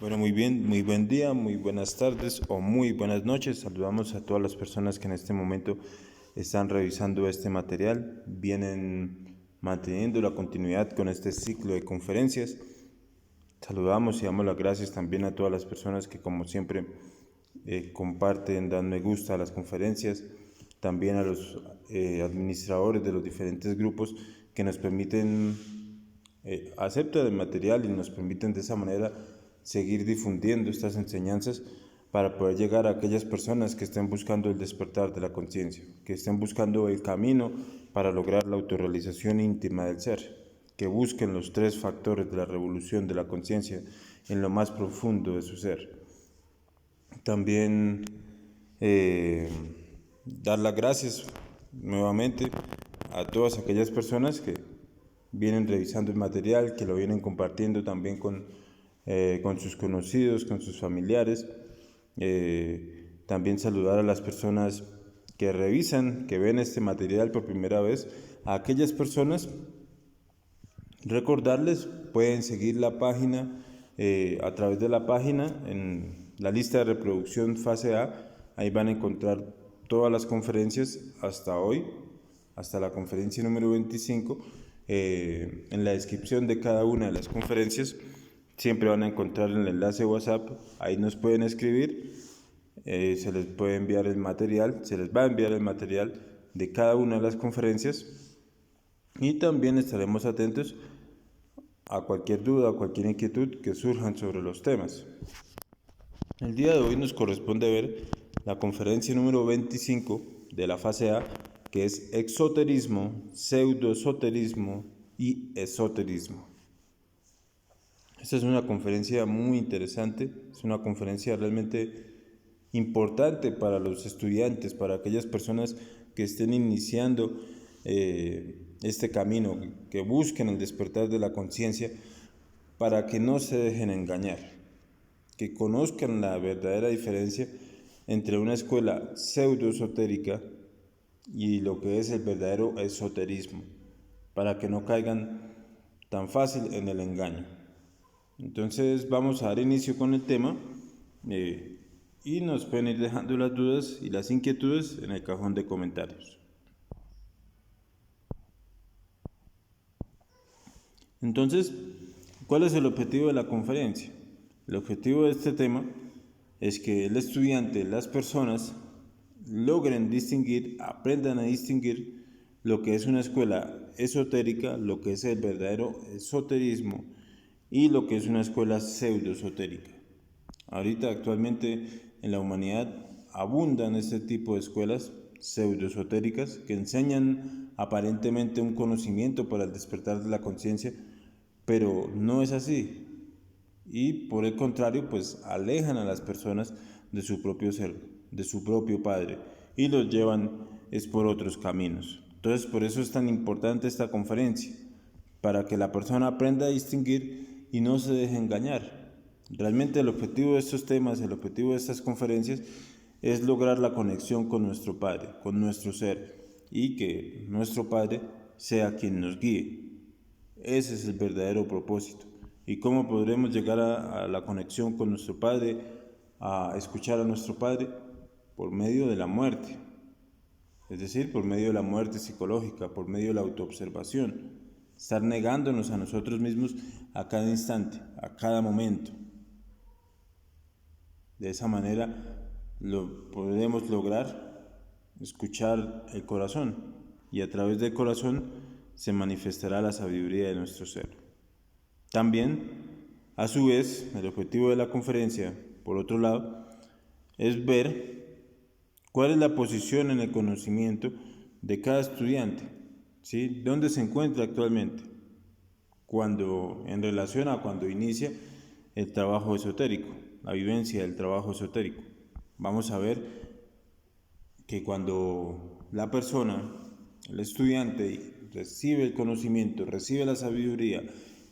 Bueno, muy bien, muy buen día, muy buenas tardes o muy buenas noches. Saludamos a todas las personas que en este momento están revisando este material, vienen manteniendo la continuidad con este ciclo de conferencias. Saludamos y damos las gracias también a todas las personas que, como siempre, comparten, dan me gusta a las conferencias, también a los administradores de los diferentes grupos que nos permiten aceptar el material y nos permiten de esa manera seguir difundiendo estas enseñanzas para poder llegar a aquellas personas que estén buscando el despertar de la conciencia, que estén buscando el camino para lograr la autorrealización íntima del ser, que busquen los 3 factores de la revolución de la conciencia en lo más profundo de su ser. También dar las gracias nuevamente a todas aquellas personas que vienen revisando el material, que lo vienen compartiendo también con sus conocidos, con sus familiares. También saludar a las personas que revisan, que ven este material por primera vez. A aquellas personas, recordarles, pueden seguir la página a través de la página en la lista de reproducción fase A. Ahí van a encontrar todas las conferencias hasta hoy, hasta la conferencia número 25. En la descripción de cada una de las conferencias siempre van a encontrar el enlace WhatsApp. Ahí nos pueden escribir, se les puede enviar el material, se les va a enviar el material de cada una de las conferencias y también estaremos atentos a cualquier duda o cualquier inquietud que surjan sobre los temas. El día de hoy nos corresponde ver la conferencia número 25 de la fase A, que es exoterismo, pseudoesoterismo y esoterismo. Esta es una conferencia muy interesante, es una conferencia realmente importante para los estudiantes, para aquellas personas que estén iniciando este camino, que busquen el despertar de la conciencia, para que no se dejen engañar, que conozcan la verdadera diferencia entre una escuela pseudoesotérica y lo que es el verdadero esoterismo, para que no caigan tan fácil en el engaño. Entonces vamos a dar inicio con el tema y nos pueden ir dejando las dudas y las inquietudes en el cajón de comentarios. Entonces, ¿cuál es el objetivo de la conferencia? El objetivo de este tema es que el estudiante, las personas, logren distinguir, aprendan a distinguir lo que es una escuela esotérica, lo que es el verdadero esoterismo y lo que es una escuela pseudoesotérica. Ahorita actualmente en la humanidad abundan este tipo de escuelas pseudoesotéricas que enseñan aparentemente un conocimiento para el despertar de la conciencia, pero no es así. Y por el contrario, pues alejan a las personas de su propio ser, de su propio Padre, y los llevan por otros caminos. Entonces, por eso es tan importante esta conferencia, para que la persona aprenda a distinguir y no se deje engañar. Realmente el objetivo de estos temas, el objetivo de estas conferencias es lograr la conexión con nuestro Padre, con nuestro ser, y que nuestro Padre sea quien nos guíe. Ese es el verdadero propósito. ¿Y cómo podremos llegar a la conexión con nuestro Padre, a escuchar a nuestro Padre? Por medio de la muerte, es decir, por medio de la muerte psicológica, por medio de la autoobservación, estar negándonos a nosotros mismos a cada instante, a cada momento. De esa manera podremos lograr escuchar el corazón y a través del corazón se manifestará la sabiduría de nuestro ser. También, a su vez, el objetivo de la conferencia, por otro lado, es ver cuál es la posición en el conocimiento de cada estudiante, ¿sí? ¿Dónde se encuentra actualmente? En relación a cuando inicia el trabajo esotérico, la vivencia del trabajo esotérico. Vamos a ver que cuando la persona, el estudiante, recibe el conocimiento, recibe la sabiduría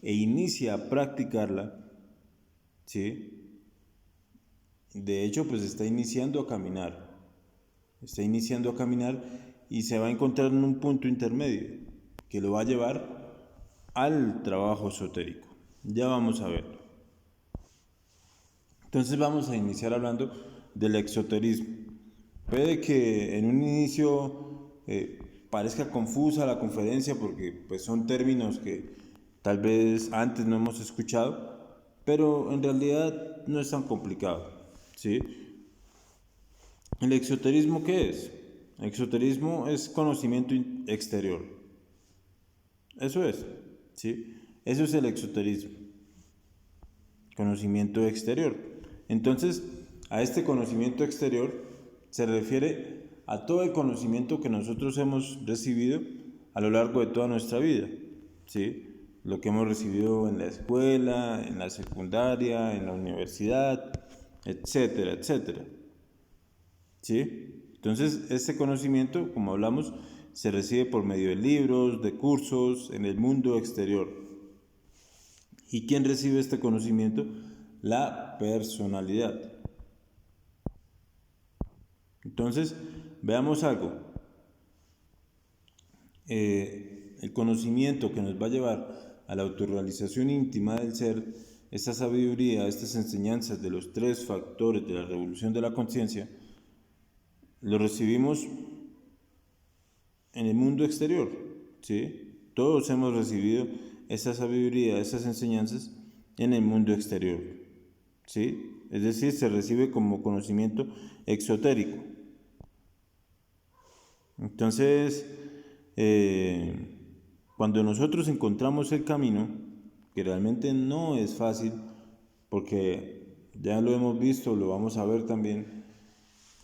e inicia a practicarla, ¿sí? De hecho, pues está iniciando a caminar y se va a encontrar en un punto intermedio que lo va a llevar al trabajo esotérico. Ya vamos a ver. Entonces vamos a iniciar hablando del exoterismo. Puede que en un inicio parezca confusa la conferencia porque pues, son términos que tal vez antes no hemos escuchado, pero en realidad no es tan complicado, ¿sí? ¿El exoterismo qué es? El exoterismo es conocimiento exterior. Eso es, ¿sí? Eso es el exoterismo, conocimiento exterior. Entonces, a este conocimiento exterior se refiere a todo el conocimiento que nosotros hemos recibido a lo largo de toda nuestra vida, ¿sí? Lo que hemos recibido en la escuela, en la secundaria, en la universidad, etcétera, etcétera, ¿sí? Entonces, este conocimiento, como hablamos, se recibe por medio de libros, de cursos, en el mundo exterior. ¿Y quién recibe este conocimiento? La personalidad. Entonces, veamos algo. El conocimiento que nos va a llevar a la autorrealización íntima del ser, esta sabiduría, estas enseñanzas de los 3 factores de la revolución de la conciencia, lo recibimos en el mundo exterior, ¿sí? Todos hemos recibido esta sabiduría, estas enseñanzas en el mundo exterior, ¿sí? Es decir, se recibe como conocimiento exotérico. Entonces, cuando nosotros encontramos el camino, que realmente no es fácil, porque ya lo hemos visto, lo vamos a ver también,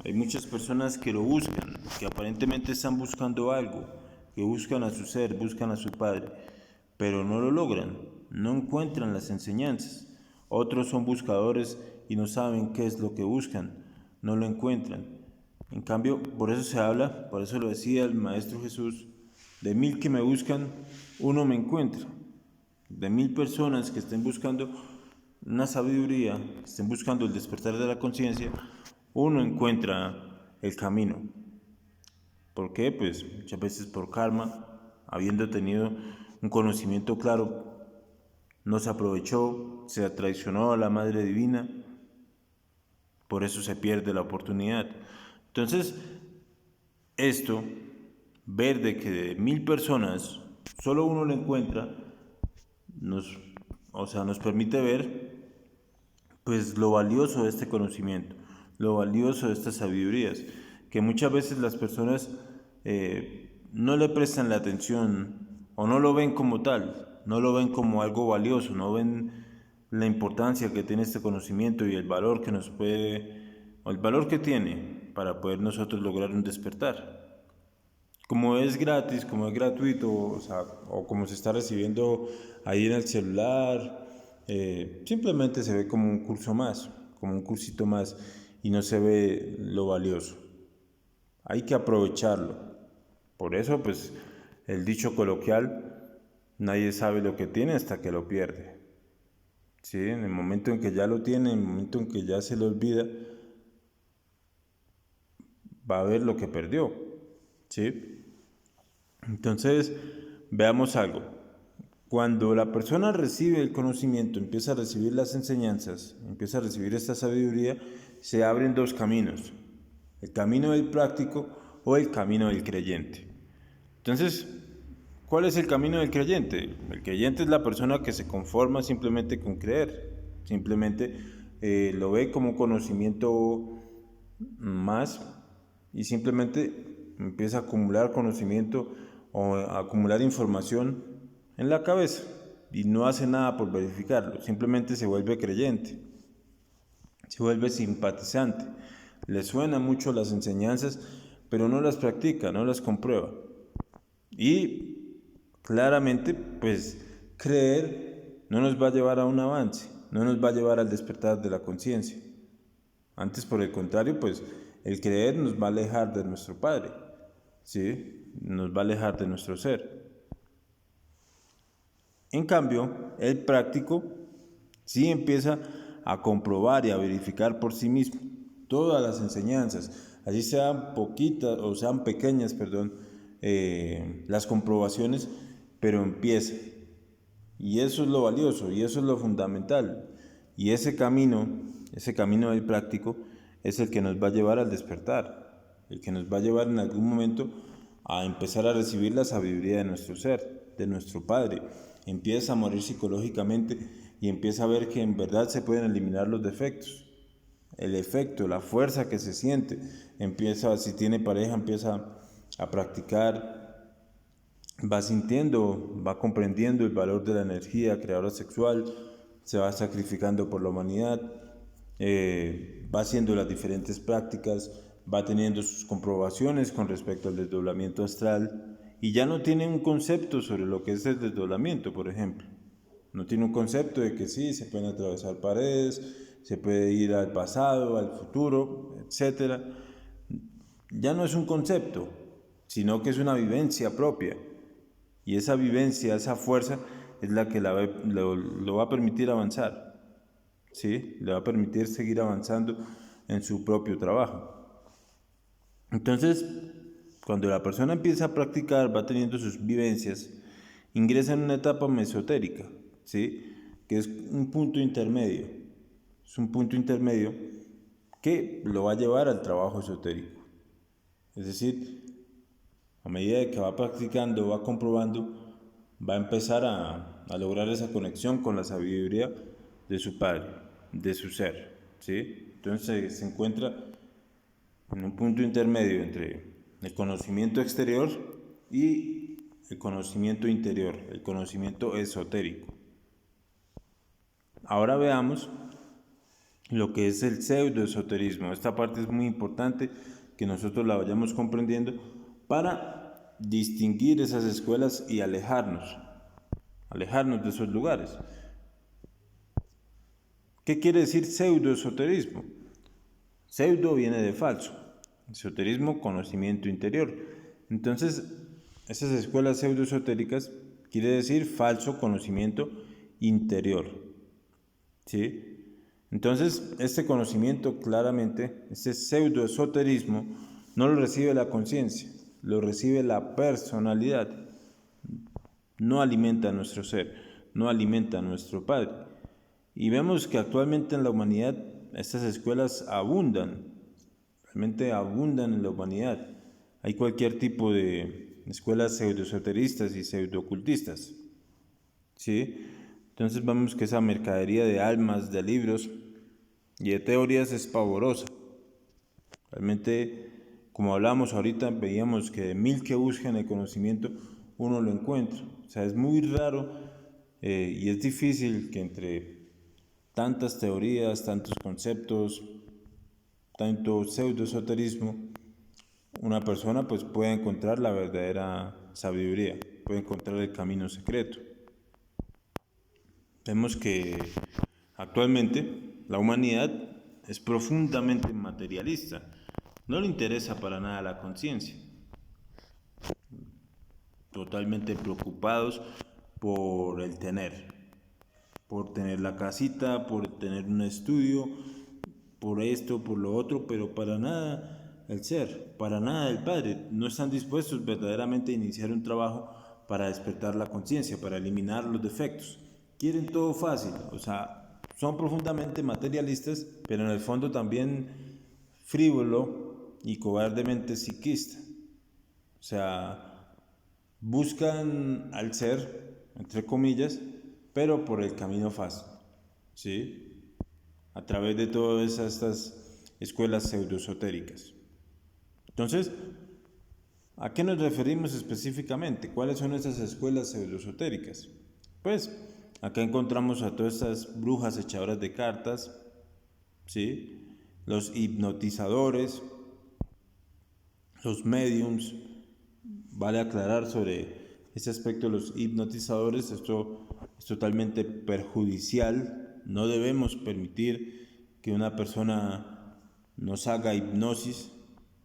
hay muchas personas que lo buscan, que aparentemente están buscando algo, que buscan a su ser, buscan a su Padre, pero no lo logran, no encuentran las enseñanzas. Otros son buscadores y no saben qué es lo que buscan, no lo encuentran. En cambio, por eso se habla, por eso lo decía el Maestro Jesús, de 1000 que me buscan, uno me encuentra. De 1000 personas que estén buscando una sabiduría, que estén buscando el despertar de la conciencia, uno encuentra el camino. ¿Por qué? Pues muchas veces por karma, habiendo tenido un conocimiento claro, no se aprovechó, se traicionó a la Madre Divina, por eso se pierde la oportunidad. Entonces, esto, ver de que de 1000 personas, solo uno lo encuentra, nos permite ver pues lo valioso de este conocimiento, lo valioso de estas sabidurías, que muchas veces las personas no le prestan la atención o no lo ven como tal, no lo ven como algo valioso, no ven la importancia que tiene este conocimiento y el valor que nos puede, o el valor que tiene para poder nosotros lograr un despertar. Como es gratis, como es gratuito, o como se está recibiendo ahí en el celular, simplemente se ve como un curso más, como un cursito más, y no se ve lo valioso. Hay que aprovecharlo. Por eso, pues, el dicho coloquial, nadie sabe lo que tiene hasta que lo pierde. ¿Sí? En el momento en que ya lo tiene, en el momento en que ya se le olvida, va a ver lo que perdió. ¿Sí? Entonces, veamos algo. Cuando la persona recibe el conocimiento, empieza a recibir las enseñanzas, empieza a recibir esta sabiduría, se abren 2 caminos: el camino del práctico o el camino del creyente. Entonces, ¿cuál es el camino del creyente? El creyente es la persona que se conforma simplemente con creer, simplemente lo ve como conocimiento más y simplemente empieza a acumular conocimiento o a acumular información en la cabeza y no hace nada por verificarlo, simplemente se vuelve creyente, se vuelve simpatizante, le suenan mucho las enseñanzas, pero no las practica, no las comprueba. Y claramente, pues creer no nos va a llevar a un avance, no nos va a llevar al despertar de la conciencia. Antes, por el contrario, pues el creer nos va a alejar de nuestro Padre, ¿sí? Nos va a alejar de nuestro ser. En cambio, el práctico sí empieza a comprobar y a verificar por sí mismo todas las enseñanzas, así sean poquitas o sean pequeñas, las comprobaciones, pero empieza. Y eso es lo valioso y eso es lo fundamental. Y ese camino ese camino del práctico, es el que nos va a llevar al despertar, el que nos va a llevar en algún momento a empezar a recibir la sabiduría de nuestro ser, de nuestro Padre. Empieza a morir psicológicamente y empieza a ver que en verdad se pueden eliminar los defectos. El efecto, la fuerza que se siente, empieza, si tiene pareja, empieza a practicar, va sintiendo, va comprendiendo el valor de la energía creadora sexual, se va sacrificando por la humanidad, va haciendo las diferentes prácticas, va teniendo sus comprobaciones con respecto al desdoblamiento astral y ya no tiene un concepto sobre lo que es el desdoblamiento, por ejemplo. No tiene un concepto de que sí, se pueden atravesar paredes, se puede ir al pasado, al futuro, etc. Ya no es un concepto, sino que es una vivencia propia. Y esa vivencia, esa fuerza, es la que lo va a permitir avanzar, ¿sí? Le va a permitir seguir avanzando en su propio trabajo. Entonces, cuando la persona empieza a practicar, va teniendo sus vivencias, ingresa en una etapa mesotérica, ¿sí? Que es un punto intermedio. Es un punto intermedio que lo va a llevar al trabajo esotérico. Es decir, a medida de que va practicando, va comprobando, va a empezar a lograr esa conexión con la sabiduría de su Padre, de su ser, ¿sí? Entonces se encuentra en un punto intermedio entre el conocimiento exterior y el conocimiento interior, el conocimiento esotérico. Ahora veamos lo que es el pseudoesoterismo. Esta parte es muy importante que nosotros la vayamos comprendiendo para distinguir esas escuelas y alejarnos de esos lugares. ¿Qué quiere decir pseudoesoterismo? Pseudo viene de falso, esoterismo, conocimiento interior. Entonces, esas escuelas pseudoesotéricas quiere decir falso conocimiento interior, ¿sí? Entonces, este conocimiento claramente, este pseudoesoterismo, no lo recibe la conciencia, lo recibe la personalidad. No alimenta a nuestro ser, no alimenta a nuestro Padre. Y vemos que actualmente en la humanidad estas escuelas abundan, realmente abundan en la humanidad. Hay cualquier tipo de escuelas pseudoesoteristas y pseudoocultistas, ¿sí? Entonces vemos que esa mercadería de almas, de libros y de teorías es pavorosa. Realmente, como hablamos ahorita, veíamos que de 1000 que buscan el conocimiento, uno lo encuentra. O sea, es muy raro y es difícil que entre tantas teorías, tantos conceptos, tanto pseudoesoterismo, una persona pues pueda encontrar la verdadera sabiduría, puede encontrar el camino secreto. Vemos que actualmente la humanidad es profundamente materialista. No le interesa para nada la conciencia. Totalmente preocupados por el tener. Por tener la casita, por tener un estudio, por esto, por lo otro, pero para nada el ser, para nada el Padre. No están dispuestos verdaderamente a iniciar un trabajo para despertar la conciencia, para eliminar los defectos. Quieren todo fácil, o sea, son profundamente materialistas, pero en el fondo también frívolo y cobardemente psiquista. O sea, buscan al ser, entre comillas, pero por el camino fácil, ¿sí? A través de todas estas escuelas pseudoesotéricas. Entonces, ¿a qué nos referimos específicamente? ¿Cuáles son esas escuelas pseudoesotéricas? Pues, acá encontramos a todas estas brujas echadoras de cartas, ¿sí? Los hipnotizadores, los mediums. Vale aclarar sobre ese aspecto de los hipnotizadores, esto es totalmente perjudicial. No debemos permitir que una persona nos haga hipnosis.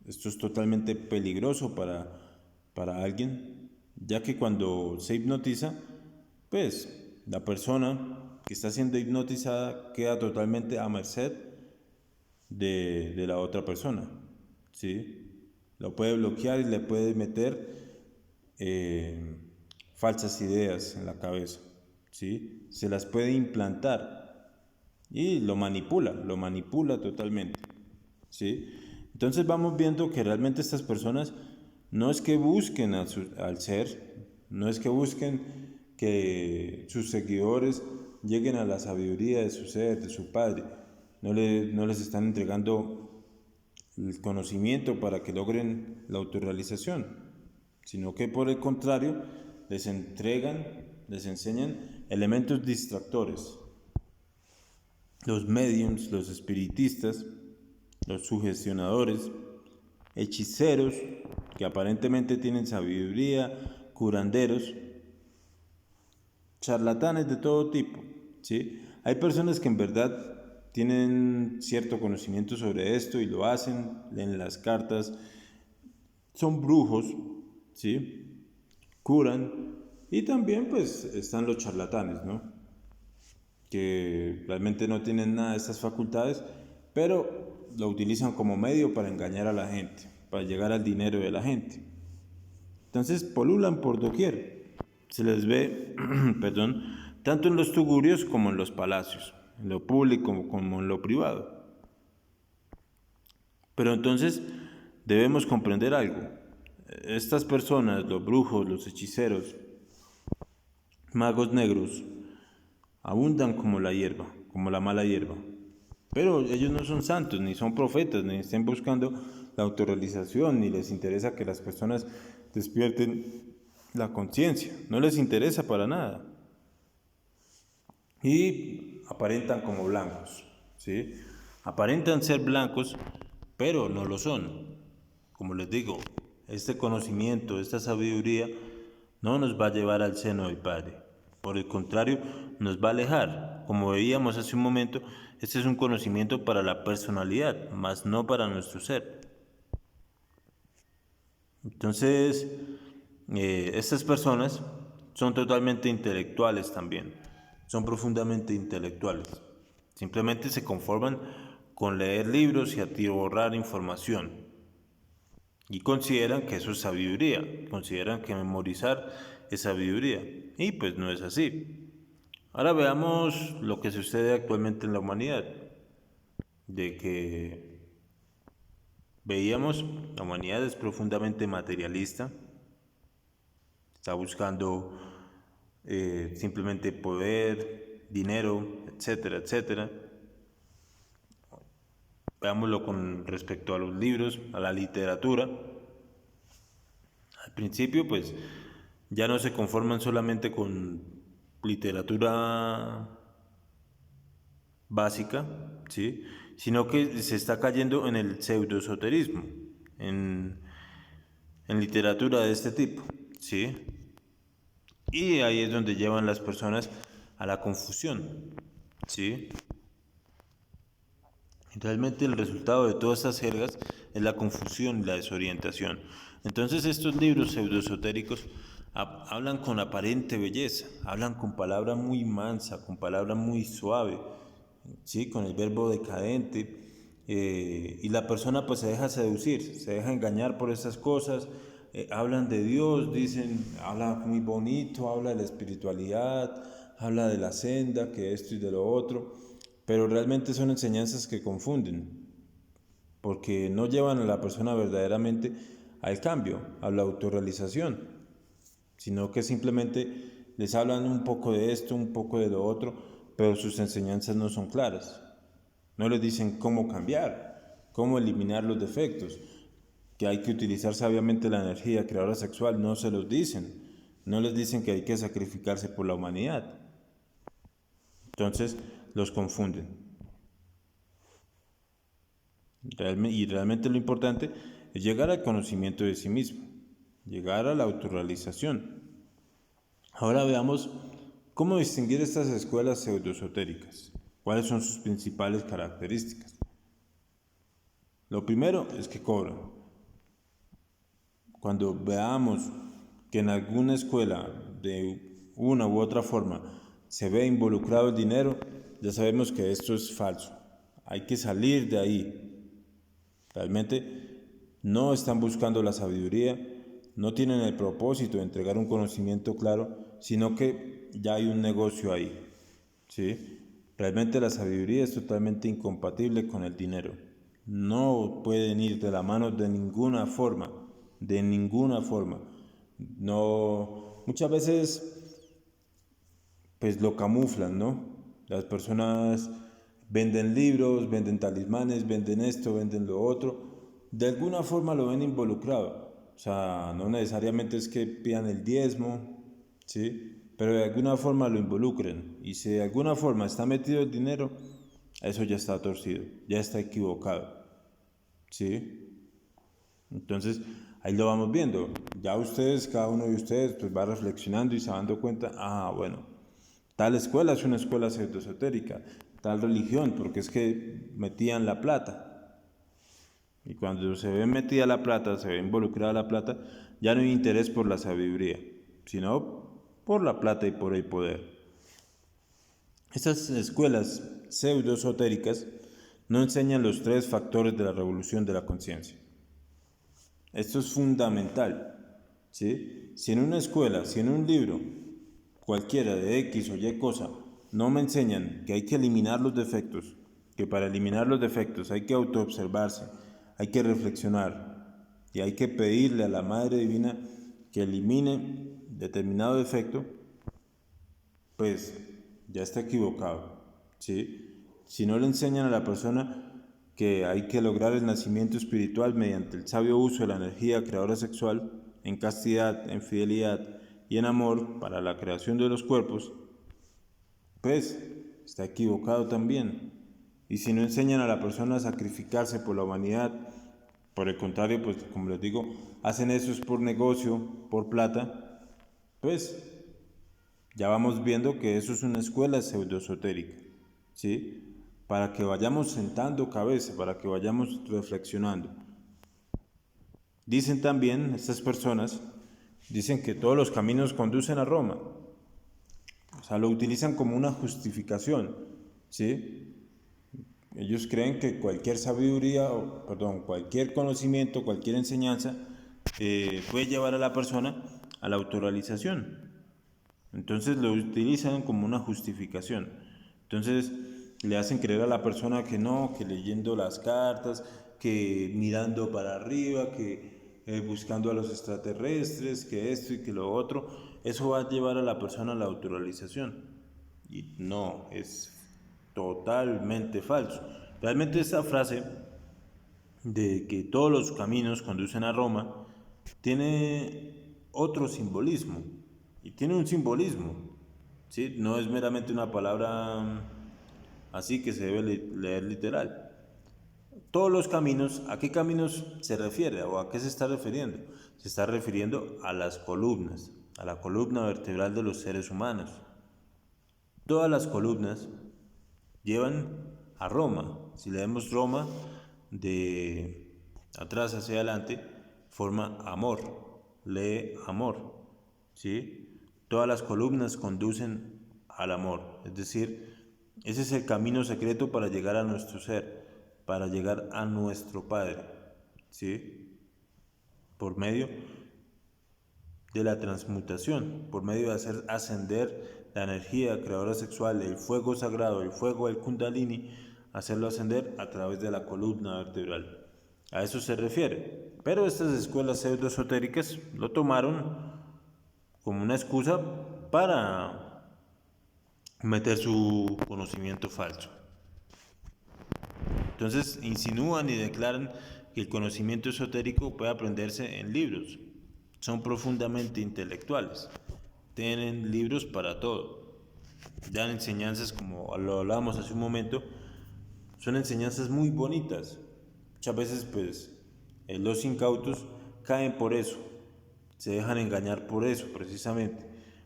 Esto es totalmente peligroso para alguien, ya que cuando se hipnotiza, pues la persona que está siendo hipnotizada queda totalmente a merced de la otra persona, ¿sí? Lo puede bloquear y le puede meter falsas ideas en la cabeza, ¿sí? Se las puede implantar y lo manipula totalmente, ¿sí? Entonces vamos viendo que realmente estas personas no es que busquen al ser, no es que busquen que sus seguidores lleguen a la sabiduría de su ser, de su Padre, no les están entregando el conocimiento para que logren la autorrealización, sino que por el contrario les entregan, les enseñan elementos distractores. Los mediums, los espiritistas, los sugestionadores, hechiceros que aparentemente tienen sabiduría, curanderos, charlatanes de todo tipo, ¿sí? Hay personas que en verdad tienen cierto conocimiento sobre esto y lo hacen, leen las cartas, son brujos, ¿sí? Curan, y también pues están los charlatanes, ¿no? Que realmente no tienen nada de estas facultades, pero lo utilizan como medio para engañar a la gente, para llegar al dinero de la gente. Entonces polulan por doquier. Se les ve, perdón, tanto en los tugurios como en los palacios, en lo público como en lo privado. Pero entonces debemos comprender algo. Estas personas, los brujos, los hechiceros, magos negros, abundan como la hierba, como la mala hierba. Pero ellos no son santos, ni son profetas, ni estén buscando la autorrealización, ni les interesa que las personas despierten la conciencia. No les interesa para nada. Y aparentan como blancos, ¿sí? Aparentan ser blancos, pero no lo son. Como les digo, este conocimiento, esta sabiduría, no nos va a llevar al seno del Padre. Por el contrario, nos va a alejar. Como veíamos hace un momento, este es un conocimiento para la personalidad, mas no para nuestro ser. Entonces, estas personas son totalmente intelectuales también, son profundamente intelectuales. Simplemente se conforman con leer libros y atiborrar información. Y consideran que eso es sabiduría, consideran que memorizar es sabiduría. Y pues no es así. Ahora veamos lo que sucede actualmente en la humanidad. De que veíamos, la humanidad es profundamente materialista, está buscando simplemente poder, dinero, etcétera, etcétera. Veámoslo con respecto a los libros, a la literatura. Al principio, pues, ya no se conforman solamente con literatura básica, ¿sí? Sino que se está cayendo en el pseudoesoterismo, en, en literatura de este tipo, ¿sí? Y ahí es donde llevan las personas a la confusión, ¿sí? Realmente el resultado de todas estas jergas es la confusión y la desorientación. Entonces estos libros pseudoesotéricos hablan con aparente belleza, hablan con palabra muy mansa, con palabra muy suave, ¿sí? Con el verbo decadente, y la persona pues se deja seducir, se deja engañar por esas cosas. Hablan de Dios, dicen, habla muy bonito, habla de la espiritualidad, habla de la senda, que esto y de lo otro, pero realmente son enseñanzas que confunden, porque no llevan a la persona verdaderamente al cambio, a la autorrealización, sino que simplemente les hablan un poco de esto, un poco de lo otro, pero sus enseñanzas no son claras. No les dicen cómo cambiar, cómo eliminar los defectos, que hay que utilizar sabiamente la energía creadora sexual, no se los dicen. No les dicen que hay que sacrificarse por la humanidad. Entonces los confunden. Y realmente lo importante es llegar al conocimiento de sí mismo, llegar a la autorrealización. Ahora veamos cómo distinguir estas escuelas pseudoesotéricas, cuáles son sus principales características. Lo primero es que cobran. Cuando veamos que en alguna escuela de una u otra forma se ve involucrado el dinero, ya sabemos que esto es falso. Hay que salir de ahí. Realmente no están buscando la sabiduría, no tienen el propósito de entregar un conocimiento claro, sino que ya hay un negocio ahí, ¿sí? Realmente la sabiduría es totalmente incompatible con el dinero. No pueden ir de la mano de ninguna forma, de ninguna forma. No, muchas veces pues lo camuflan, ¿no? Las personas venden libros, venden talismanes, venden esto, venden lo otro. De alguna forma lo ven involucrado. O sea, no necesariamente es que pidan el diezmo, ¿sí? Pero de alguna forma lo involucren. Y si de alguna forma está metido el dinero, eso ya está torcido, ya está equivocado, ¿sí? Entonces, ahí lo vamos viendo. Ya ustedes, cada uno de ustedes, pues va reflexionando y se va dando cuenta, bueno, tal escuela es una escuela pseudoesotérica, tal religión, porque es que metían la plata. Y cuando se ve metida la plata, se ve involucrada la plata, ya no hay interés por la sabiduría, sino por la plata y por el poder. Estas escuelas pseudoesotéricas no enseñan los tres factores de la revolución de la conciencia. Esto es fundamental, ¿sí? Si en una escuela, si en un libro, cualquiera de X o Y cosa, no me enseñan que hay que eliminar los defectos, que para eliminar los defectos hay que autoobservarse, hay que reflexionar y hay que pedirle a la Madre Divina que elimine determinado defecto, pues ya está equivocado, ¿sí? Si no le enseñan a la persona que hay que lograr el nacimiento espiritual mediante el sabio uso de la energía creadora sexual en castidad, en fidelidad y en amor para la creación de los cuerpos, pues está equivocado también. Y si no enseñan a la persona a sacrificarse por la humanidad, por el contrario, pues como les digo, hacen eso es por negocio, por plata, pues ya vamos viendo que eso es una escuela pseudoesotérica, ¿sí? Para que vayamos sentando cabeza, para que vayamos reflexionando. Dicen también, estas personas, dicen que todos los caminos conducen a Roma. O sea, lo utilizan como una justificación, ¿sí? Ellos creen que cualquier sabiduría, cualquier conocimiento, cualquier enseñanza puede llevar a la persona a la autorrealización. Entonces lo utilizan como una justificación. Entonces le hacen creer a la persona que no, que leyendo las cartas, que mirando para arriba, que buscando a los extraterrestres, que esto y que lo otro, eso va a llevar a la persona a la autorrealización. Y no, es totalmente falso. Realmente esa frase de que todos los caminos conducen a Roma tiene otro simbolismo. Y tiene un simbolismo, ¿sí? No es meramente una palabra así que se debe leer literal. Todos los caminos, ¿a qué caminos se refiere o a qué se está refiriendo? Se está refiriendo a las columnas, a la columna vertebral de los seres humanos. Todas las columnas llevan a Roma. Si leemos Roma de atrás hacia adelante, forma amor, lee amor, ¿sí? Todas las columnas conducen al amor, es decir, ese es el camino secreto para llegar a nuestro ser, para llegar a nuestro Padre, ¿sí? Por medio de la transmutación, por medio de hacer ascender la energía creadora sexual, el fuego sagrado, el fuego del Kundalini, hacerlo ascender a través de la columna vertebral. A eso se refiere. Pero estas escuelas pseudoesotéricas lo tomaron como una excusa para meter su conocimiento falso. Entonces insinúan y declaran que el conocimiento esotérico puede aprenderse en libros. Son profundamente intelectuales. Tienen libros para todo. Dan enseñanzas, como lo hablábamos hace un momento, son enseñanzas muy bonitas. Muchas veces pues los incautos caen por eso. Se dejan engañar por eso, precisamente.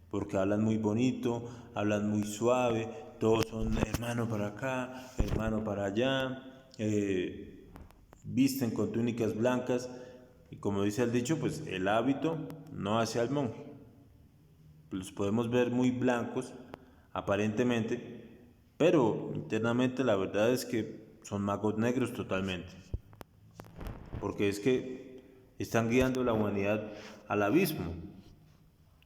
Porque hablan muy bonito, hablan muy suave, todos son hermano para acá, hermano para allá, visten con túnicas blancas y como dice el dicho, pues el hábito no hace al monje. Los podemos ver muy blancos aparentemente, pero internamente la verdad es que son magos negros totalmente, porque es que están guiando la humanidad al abismo,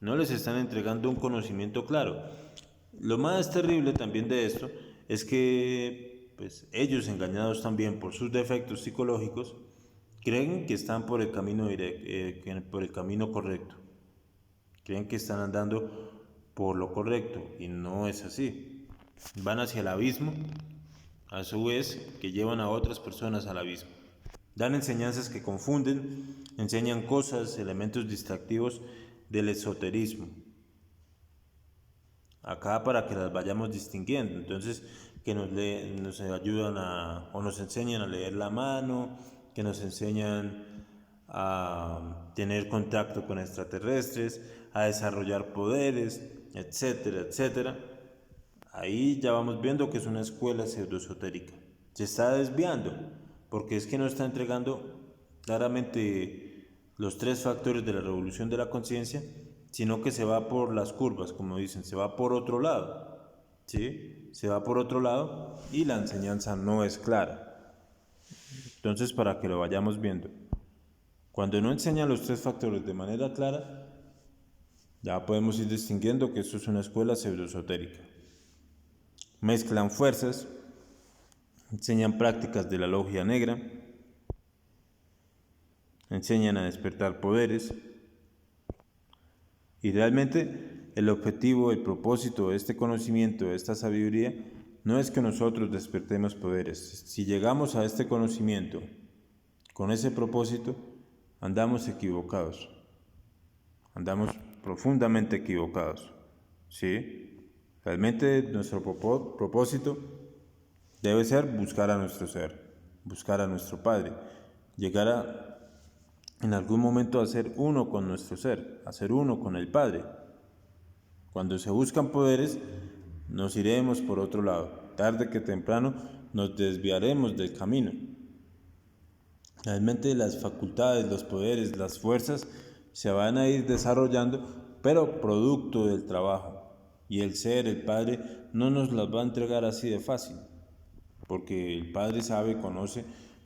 no les están entregando un conocimiento claro. Lo más terrible también de esto es que pues, ellos, engañados también por sus defectos psicológicos, creen que están por el camino por el camino correcto. Creen que están andando por lo correcto y no es así. Van hacia el abismo, a su vez que llevan a otras personas al abismo. Dan enseñanzas que confunden, enseñan cosas, elementos distractivos del esoterismo. Acá para que las vayamos distinguiendo. Entonces, que nos ayudan o nos enseñan a leer la mano, que nos enseñan a tener contacto con extraterrestres, a desarrollar poderes, etcétera, etcétera. Ahí ya vamos viendo que es una escuela pseudoesotérica. Se está desviando, porque es que no está entregando claramente los 3 factores de la revolución de la conciencia, sino que se va por las curvas, como dicen, se va por otro lado, ¿sí? Se va por otro lado y la enseñanza no es clara. Entonces, para que lo vayamos viendo, cuando no enseña los 3 factores de manera clara, ya podemos ir distinguiendo que esto es una escuela pseudoesotérica. Mezclan fuerzas, enseñan prácticas de la logia negra, enseñan a despertar poderes, y realmente el objetivo, el propósito de este conocimiento, de esta sabiduría, no es que nosotros despertemos poderes. Si llegamos a este conocimiento con ese propósito, andamos equivocados, andamos profundamente equivocados, ¿sí? Realmente nuestro propósito debe ser buscar a nuestro ser, buscar a nuestro Padre, llegar en algún momento a ser uno con nuestro ser, a ser uno con el Padre. Cuando se buscan poderes, nos iremos por otro lado. Tarde que temprano nos desviaremos del camino. Realmente las facultades, los poderes, las fuerzas se van a ir desarrollando, pero producto del trabajo. Y el ser, el Padre, no nos las va a entregar así de fácil, porque el Padre sabe, conoce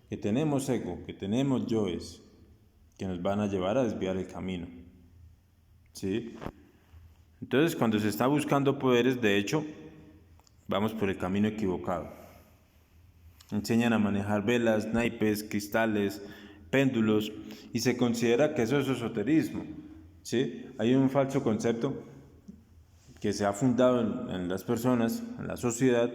que tenemos ego, que tenemos yoes, que nos van a llevar a desviar el camino, ¿sí? Entonces, cuando se está buscando poderes, de hecho, vamos por el camino equivocado. Enseñan a manejar velas, naipes, cristales, péndulos, y se considera que eso es esoterismo, ¿sí? Hay un falso concepto que se ha fundado en las personas, en la sociedad,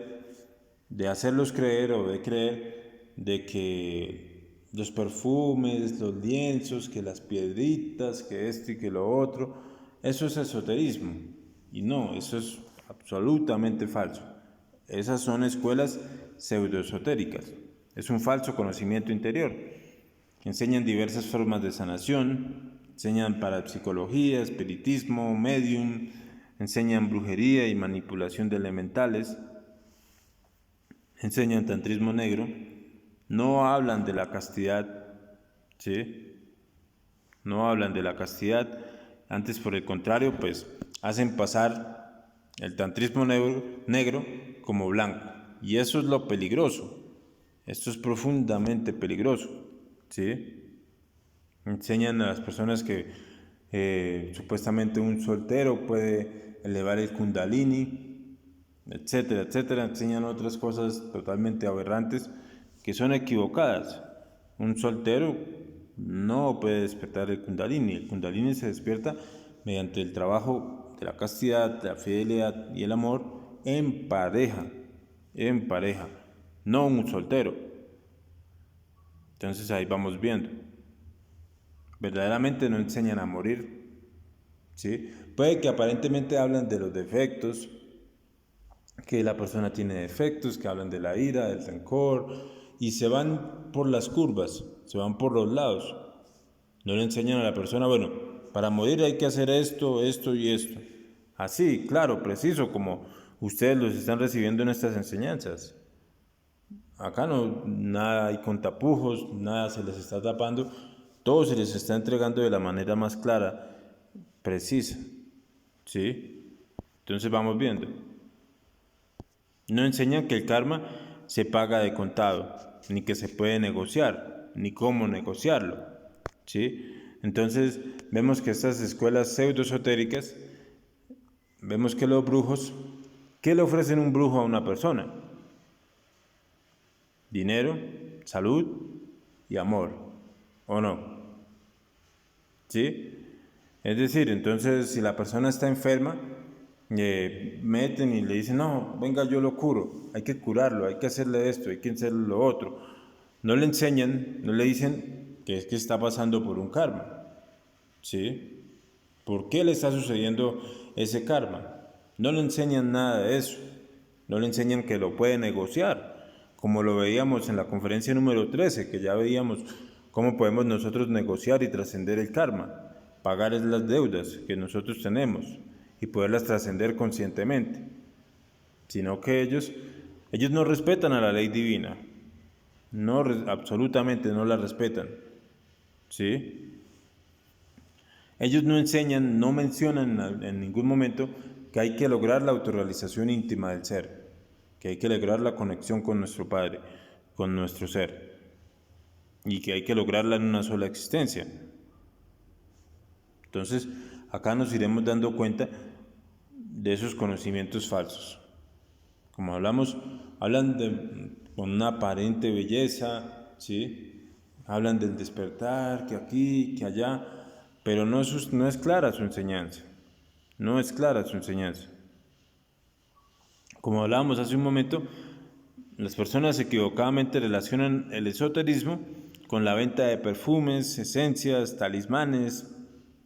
de hacerlos creer o de creer de que los perfumes, los lienzos, que las piedritas, que esto y que lo otro, eso es esoterismo. Y no, eso es absolutamente falso. Esas son escuelas pseudoesotéricas. Es un falso conocimiento interior. Enseñan diversas formas de sanación, enseñan parapsicología, espiritismo, medium, enseñan brujería y manipulación de elementales, enseñan tantrismo negro, no hablan de la castidad, ¿sí? No hablan de la castidad, antes por el contrario, pues hacen pasar el tantrismo negro como blanco, y eso es lo peligroso, esto es profundamente peligroso, ¿sí? Enseñan a las personas que supuestamente un soltero puede elevar el kundalini, etcétera, etcétera. Enseñan otras cosas totalmente aberrantes que son equivocadas. Un soltero no puede despertar el kundalini se despierta mediante el trabajo de la castidad, la fidelidad y el amor en pareja, no un soltero. Entonces ahí vamos viendo. Verdaderamente no enseñan a morir, ¿sí? Puede que aparentemente hablan de los defectos, que la persona tiene defectos, que hablan de la ira, del rencor, y se van por las curvas, se van por los lados. No le enseñan a la persona, bueno, para morir hay que hacer esto, esto y esto. Así, claro, preciso, como ustedes los están recibiendo en estas enseñanzas. Acá no, nada hay con tapujos, nada se les está tapando, todo se les está entregando de la manera más clara, precisa, ¿sí? Entonces vamos viendo. No enseñan que el karma se paga de contado, ni que se puede negociar, ni cómo negociarlo, ¿sí? Entonces vemos que estas escuelas pseudoesotéricas, vemos que los brujos, ¿qué le ofrecen un brujo a una persona? dinero, salud y amor, ¿o no? ¿Sí? Es decir, entonces si la persona está enferma, meten y le dicen, no, venga, yo lo curo, hay que curarlo, hay que hacerle esto, hay que hacerle lo otro. No le enseñan, no le dicen que es que está pasando por un karma, ¿sí? ¿Por qué le está sucediendo ese karma? No le enseñan nada de eso, no le enseñan que lo puede negociar, como lo veíamos en la conferencia número 13, que ya veíamos cómo podemos nosotros negociar y trascender el karma, pagar las deudas que nosotros tenemos y poderlas trascender conscientemente, sino que ellos no respetan a la ley divina, no, absolutamente no la respetan, ¿sí? Ellos no enseñan, no mencionan en ningún momento que hay que lograr la autorrealización íntima del ser, que hay que lograr la conexión con nuestro Padre, con nuestro ser, y que hay que lograrla en una sola existencia. Entonces, acá nos iremos dando cuenta de esos conocimientos falsos. Como hablamos, hablan con una aparente belleza, ¿sí? Hablan del despertar, que aquí, que allá, pero no es clara su enseñanza. No es clara su enseñanza. Como hablábamos hace un momento, las personas equivocadamente relacionan el esoterismo con la venta de perfumes, esencias, talismanes,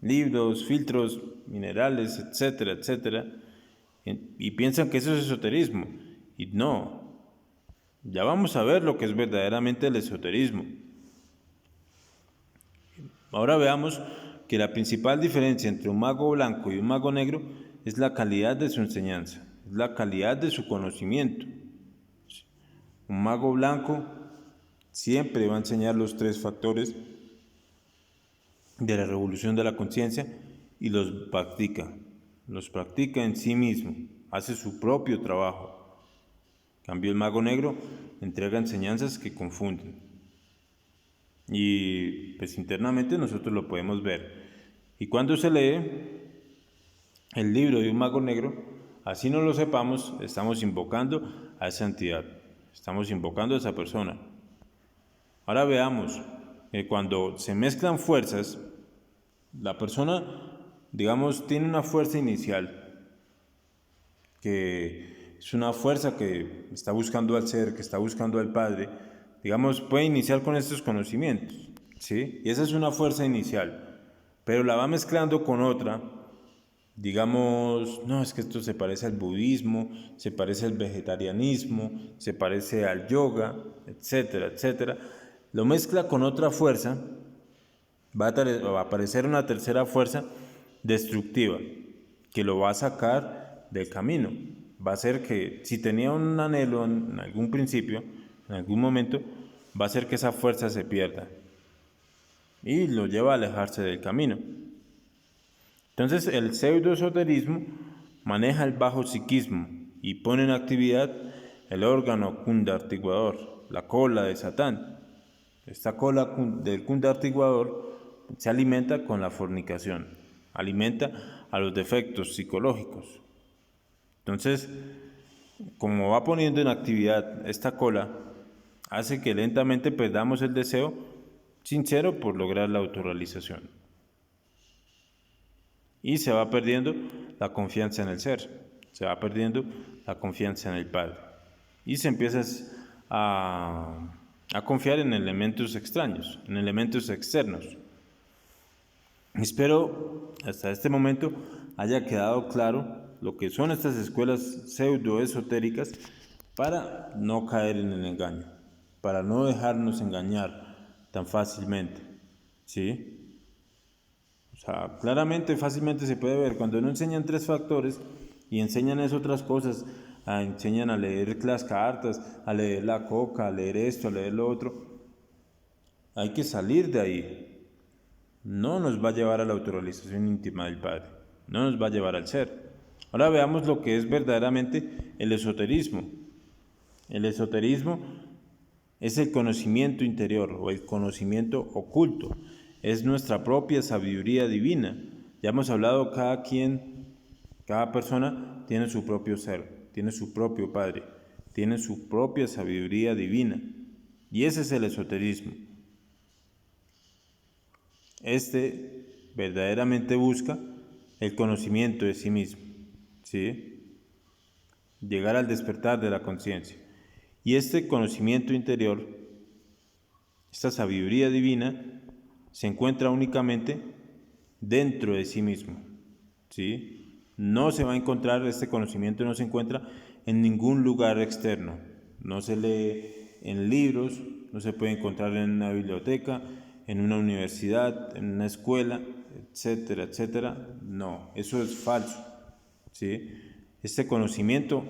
libros, filtros, minerales, etcétera, etcétera, y piensan que eso es esoterismo. Y no, ya vamos a ver lo que es verdaderamente el esoterismo. Ahora veamos que la principal diferencia entre un mago blanco y un mago negro es la calidad de su enseñanza, es la calidad de su conocimiento. Un mago blanco siempre va a enseñar los 3 factores de la revolución de la conciencia y los practica en sí mismo, hace su propio trabajo. En cambio, el mago negro entrega enseñanzas que confunden. Y pues internamente nosotros lo podemos ver. Y cuando se lee el libro de un mago negro, así no lo sepamos, estamos invocando a esa entidad, estamos invocando a esa persona. Ahora veamos que cuando se mezclan fuerzas, la persona, digamos, tiene una fuerza inicial, que es una fuerza que está buscando al ser, que está buscando al Padre, digamos, puede iniciar con estos conocimientos, ¿sí? Y esa es una fuerza inicial, pero la va mezclando con otra, digamos, no, es que esto se parece al budismo, se parece al vegetarianismo, se parece al yoga, etcétera, etcétera. Lo mezcla con otra fuerza, va a aparecer una tercera fuerza destructiva que lo va a sacar del camino. Va a hacer que, si tenía un anhelo en algún principio, en algún momento, va a hacer que esa fuerza se pierda y lo lleva a alejarse del camino. Entonces el pseudoesoterismo maneja el bajo psiquismo y pone en actividad el órgano kundartiguador, la cola de Satán. Esta cola del kundartiguador se alimenta con la fornicación, alimenta a los defectos psicológicos. Entonces, como va poniendo en actividad esta cola, hace que lentamente perdamos el deseo sincero por lograr la autorrealización. Y se va perdiendo la confianza en el ser, se va perdiendo la confianza en el Padre. Y se empieza a confiar en elementos extraños, en elementos externos. Espero hasta este momento haya quedado claro lo que son estas escuelas pseudoesotéricas para no caer en el engaño, para no dejarnos engañar tan fácilmente, ¿sí? O sea, claramente, fácilmente se puede ver, cuando no enseñan 3 factores y enseñan otras cosas, enseñan a leer las cartas, a leer la coca, a leer esto, a leer lo otro, hay que salir de ahí. No nos va a llevar a la autorrealización íntima del Padre, no nos va a llevar al ser. Ahora veamos lo que es verdaderamente el esoterismo. El esoterismo es el conocimiento interior o el conocimiento oculto, es nuestra propia sabiduría divina. Ya hemos hablado, cada persona tiene su propio ser, tiene su propio Padre, tiene su propia sabiduría divina. Y ese es el esoterismo. Este verdaderamente busca el conocimiento de sí mismo, ¿sí? Llegar al despertar de la conciencia. Y este conocimiento interior, esta sabiduría divina, se encuentra únicamente dentro de sí mismo, ¿sí? No se va a encontrar, este conocimiento no se encuentra en ningún lugar externo. No se lee en libros, no se puede encontrar en una biblioteca, en una universidad, en una escuela, etcétera, etcétera. No, eso es falso, ¿sí? Este conocimiento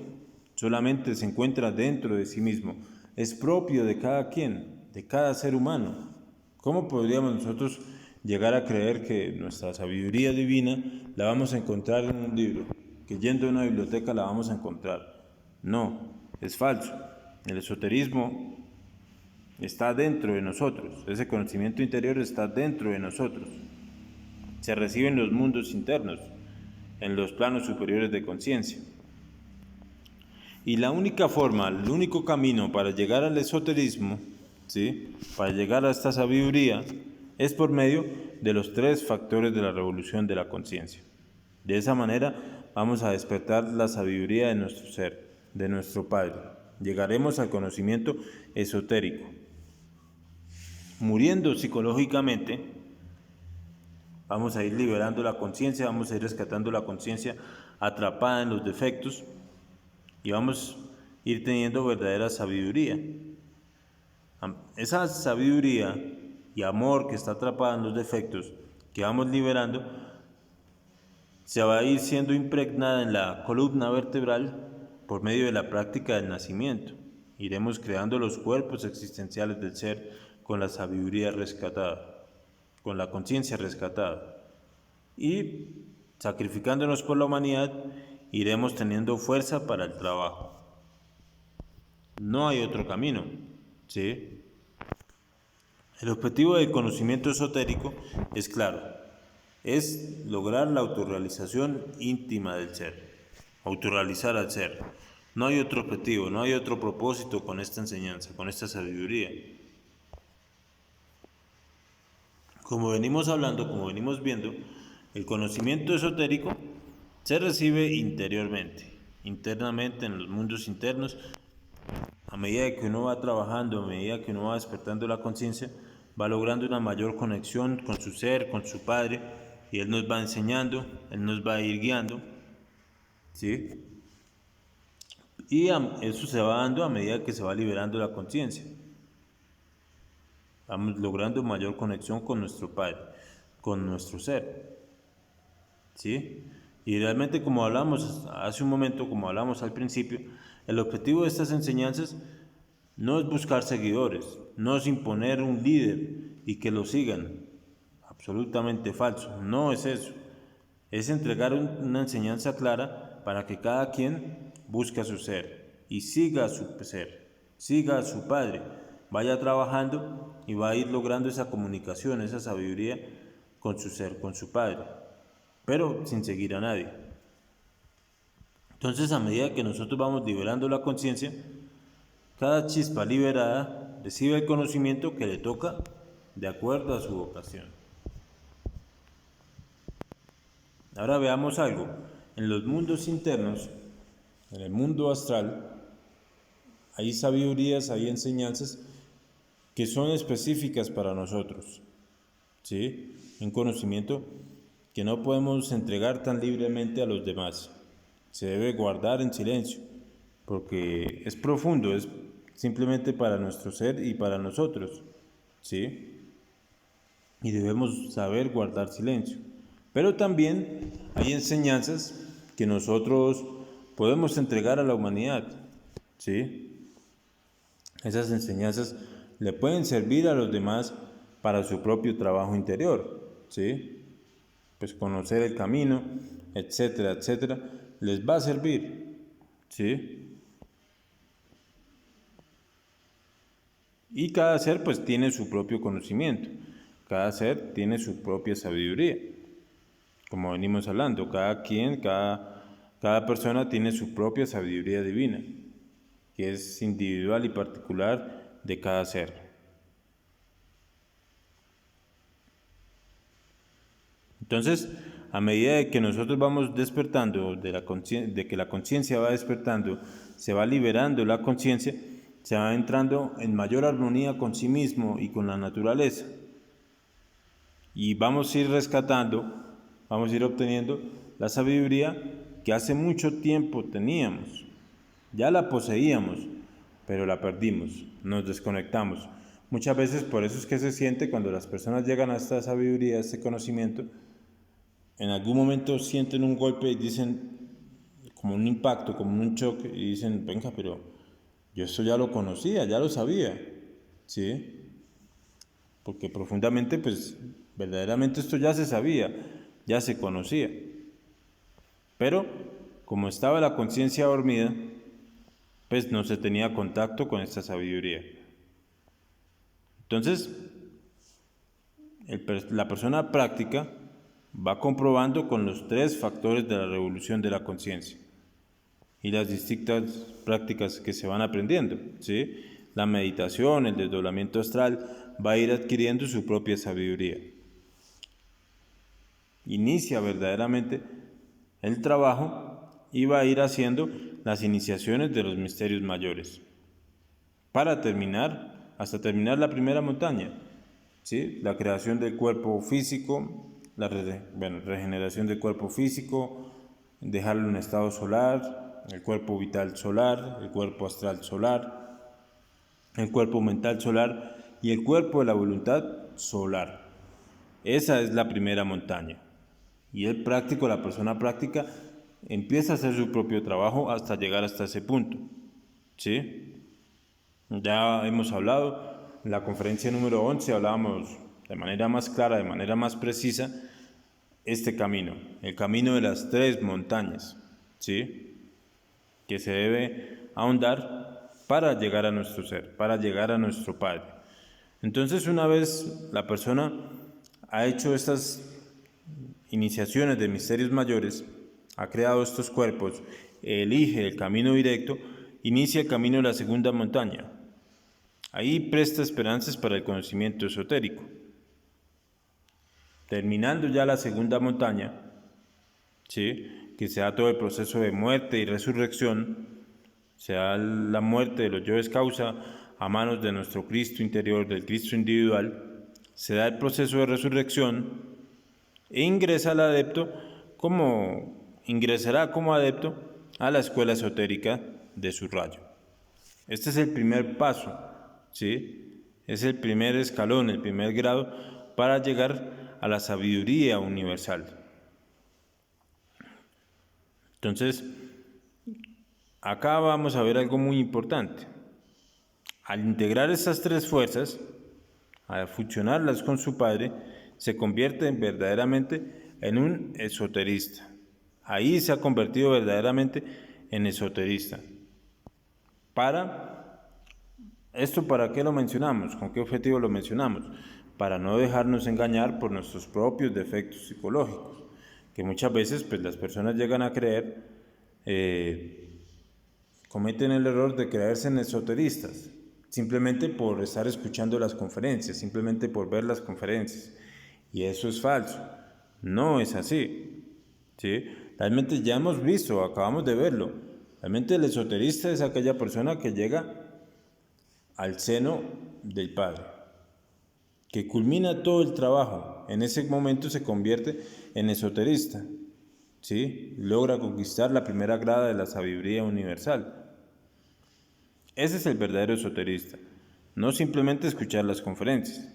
solamente se encuentra dentro de sí mismo, es propio de cada quien, de cada ser humano. ¿Cómo podríamos nosotros llegar a creer que nuestra sabiduría divina la vamos a encontrar en un libro, que yendo a una biblioteca la vamos a encontrar? No, es falso. El esoterismo está dentro de nosotros, ese conocimiento interior está dentro de nosotros. Se recibe en los mundos internos, en los planos superiores de conciencia. Y la única forma, el único camino para llegar al esoterismo, ¿sí?, para llegar a esta sabiduría, es por medio de los 3 factores de la revolución de la conciencia. De esa manera vamos a despertar la sabiduría de nuestro ser, de nuestro Padre. Llegaremos al conocimiento esotérico. Muriendo psicológicamente, vamos a ir liberando la conciencia, vamos a ir rescatando la conciencia atrapada en los defectos y vamos a ir teniendo verdadera sabiduría. Esa sabiduría y amor que está atrapada en los defectos que vamos liberando se va a ir siendo impregnada en la columna vertebral por medio de la práctica del nacimiento. Iremos creando los cuerpos existenciales del ser con la sabiduría rescatada, con la conciencia rescatada. Y sacrificándonos por la humanidad, iremos teniendo fuerza para el trabajo. No hay otro camino, ¿sí? El objetivo del conocimiento esotérico es claro, es lograr la autorrealización íntima del ser, autorrealizar al ser. No hay otro objetivo, no hay otro propósito con esta enseñanza, con esta sabiduría. Como venimos hablando, como venimos viendo, el conocimiento esotérico se recibe interiormente, internamente en los mundos internos. A medida que uno va trabajando, a medida que uno va despertando la conciencia, va logrando una mayor conexión con su ser, con su Padre, y Él nos va enseñando, Él nos va a ir guiando, ¿sí? Y eso se va dando a medida que se va liberando la conciencia. Vamos logrando mayor conexión con nuestro Padre, con nuestro ser, ¿sí? Y realmente, como hablamos hace un momento, como hablamos al principio, el objetivo de estas enseñanzas no es buscar seguidores, no es imponer un líder y que lo sigan. Absolutamente falso, no es eso. Es entregar una enseñanza clara para que cada quien busque a su ser y siga a su ser, siga a su Padre, vaya trabajando y va a ir logrando esa comunicación, esa sabiduría con su ser, con su Padre, pero sin seguir a nadie. Entonces, a medida que nosotros vamos liberando la conciencia, cada chispa liberada recibe el conocimiento que le toca de acuerdo a su vocación. Ahora veamos algo. En los mundos internos, en el mundo astral, hay sabidurías, hay enseñanzas que son específicas para nosotros, ¿sí? Un conocimiento que no podemos entregar tan libremente a los demás. Se debe guardar en silencio, porque es profundo, es simplemente para nuestro ser y para nosotros, ¿sí? Y debemos saber guardar silencio. Pero también hay enseñanzas que nosotros podemos entregar a la humanidad, ¿sí? Esas enseñanzas le pueden servir a los demás para su propio trabajo interior, ¿sí? Pues conocer el camino, etcétera, etcétera, les va a servir, ¿sí? Y cada ser pues tiene su propio conocimiento, cada ser tiene su propia sabiduría. Como venimos hablando, cada persona tiene su propia sabiduría divina, que es individual y particular de cada ser. Entonces, a medida de que nosotros vamos despertando, de que la conciencia va despertando, se va liberando la conciencia, se va entrando en mayor armonía con sí mismo y con la naturaleza. Y vamos a ir rescatando, vamos a ir obteniendo la sabiduría que hace mucho tiempo teníamos. Ya la poseíamos, pero la perdimos, nos desconectamos. Muchas veces por eso es que se siente cuando las personas llegan a esta sabiduría, a este conocimiento, en algún momento sienten un golpe y dicen, como un impacto, como un choque, y dicen, venga, pero yo esto ya lo conocía, ya lo sabía, ¿sí? Porque profundamente, pues, verdaderamente esto ya se sabía, ya se conocía. Pero, como estaba la conciencia dormida, pues no se tenía contacto con esta sabiduría. Entonces, la persona práctica va comprobando con los 3 factores de la revolución de la conciencia y las distintas prácticas que se van aprendiendo, ¿sí? La meditación, el desdoblamiento astral, va a ir adquiriendo su propia sabiduría. Inicia verdaderamente el trabajo y va a ir haciendo las iniciaciones de los misterios mayores para hasta terminar la primera montaña, ¿sí? La creación del cuerpo físico, regeneración del cuerpo físico, dejarlo en estado solar, el cuerpo vital solar, el cuerpo astral solar, el cuerpo mental solar y el cuerpo de la voluntad solar. Esa es la primera montaña. Y la persona práctica, empieza a hacer su propio trabajo hasta llegar hasta ese punto, ¿sí? Ya hemos hablado, en la conferencia número 11 hablábamos de manera más clara, de manera más precisa, este camino, el camino de las 3 montañas, ¿sí? Que se debe ahondar para llegar a nuestro ser, para llegar a nuestro Padre. Entonces, una vez la persona ha hecho estas iniciaciones de misterios mayores, ha creado estos cuerpos, elige el camino directo, inicia el camino de la segunda montaña. Ahí presta esperanzas para el conocimiento esotérico. Terminando ya la segunda montaña, ¿sí? Que se da todo el proceso de muerte y resurrección, se da la muerte de los yoes causa a manos de nuestro Cristo interior, del Cristo individual, se da el proceso de resurrección e ingresará como adepto a la escuela esotérica de su rayo. Este es el primer paso, ¿sí? Es el primer escalón, el primer grado para llegar a la sabiduría universal. Entonces, acá vamos a ver algo muy importante. Al integrar estas 3 fuerzas, al fusionarlas con su Padre, se convierte verdaderamente en un esoterista. Ahí se ha convertido verdaderamente en esoterista. ¿Para qué lo mencionamos? ¿Con qué objetivo lo mencionamos? Para no dejarnos engañar por nuestros propios defectos psicológicos, que muchas veces pues, las personas llegan a creer, cometen el error de creerse en esoteristas, simplemente por estar escuchando las conferencias, simplemente por ver las conferencias. Y eso es falso, no es así, ¿sí? Realmente ya hemos visto, acabamos de verlo, realmente el esoterista es aquella persona que llega al seno del Padre, que culmina todo el trabajo, en ese momento se convierte en esoterista, ¿sí? Logra conquistar la primera grada de la sabiduría universal. Ese es el verdadero esoterista, no simplemente escuchar las conferencias.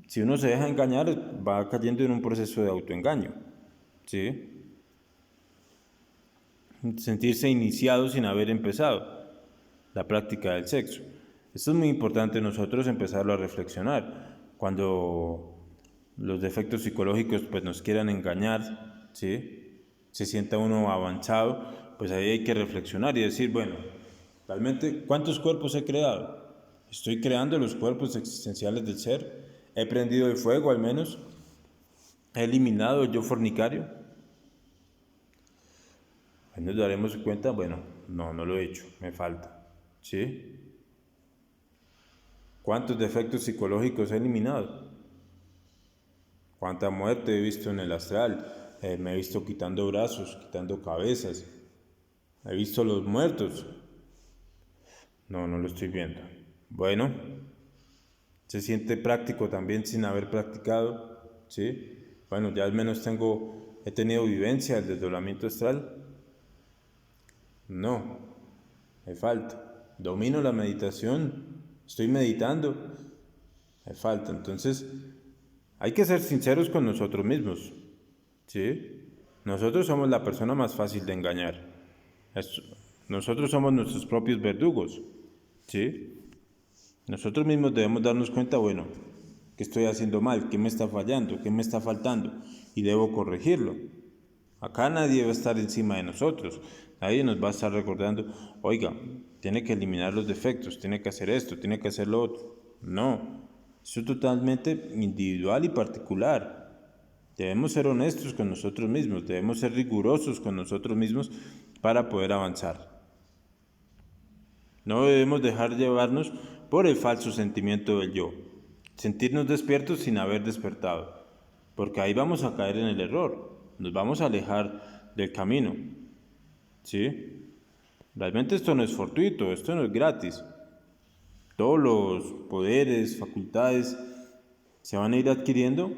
Si uno se deja engañar, va cayendo en un proceso de autoengaño, ¿sí? Sentirse iniciado sin haber empezado la práctica del sexo. Esto es muy importante nosotros empezarlo a reflexionar. Cuando los defectos psicológicos pues, nos quieran engañar, ¿sí? Se sienta uno avanzado, pues ahí hay que reflexionar y decir, bueno, realmente, ¿cuántos cuerpos he creado? ¿Estoy creando los cuerpos existenciales del ser? ¿He prendido el fuego al menos? ¿He eliminado el yo fornicario? Ahí nos daremos cuenta, bueno, No, no lo he hecho, me falta. ¿Sí? ¿Cuántos defectos psicológicos he eliminado? ¿Cuánta muerte he visto en el astral? Me he visto quitando brazos, quitando cabezas. He visto los muertos. No, no lo estoy viendo. Bueno, se siente práctico también sin haber practicado, ¿sí? Bueno, ya al menos he tenido vivencia del desdoblamiento astral. No, me falta. Domino la meditación, estoy meditando, me falta. Entonces, hay que ser sinceros con nosotros mismos, ¿sí? Nosotros somos la persona más fácil de engañar. Nosotros somos nuestros propios verdugos, ¿sí? Nosotros mismos debemos darnos cuenta, bueno, ¿qué estoy haciendo mal? ¿Qué me está fallando? ¿Qué me está faltando? Y debo corregirlo. Acá nadie va a estar encima de nosotros. Nadie nos va a estar recordando, oiga, tiene que eliminar los defectos, tiene que hacer esto, tiene que hacer lo otro. No, eso es totalmente individual y particular. Debemos ser honestos con nosotros mismos, debemos ser rigurosos con nosotros mismos para poder avanzar. No debemos dejar llevarnos por el falso sentimiento del yo, sentirnos despiertos sin haber despertado, porque ahí vamos a caer en el error, nos vamos a alejar del camino, ¿sí? Realmente esto no es fortuito, esto no es gratis. Todos los poderes, facultades se van a ir adquiriendo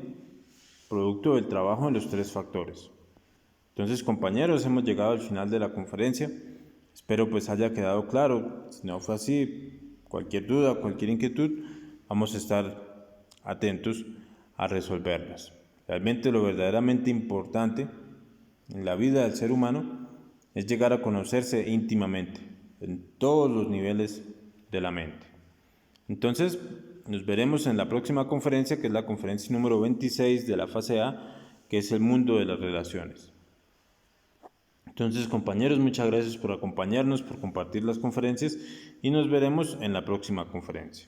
producto del trabajo en los 3 factores. Entonces, compañeros, hemos llegado al final de la conferencia. Espero pues haya quedado claro. Si no fue así, cualquier duda, cualquier inquietud, vamos a estar atentos a resolverlas. Realmente lo verdaderamente importante en la vida del ser humano es llegar a conocerse íntimamente, en todos los niveles de la mente. Entonces, nos veremos en la próxima conferencia, que es la conferencia número 26 de la fase A, que es el mundo de las relaciones. Entonces, compañeros, muchas gracias por acompañarnos, por compartir las conferencias y nos veremos en la próxima conferencia.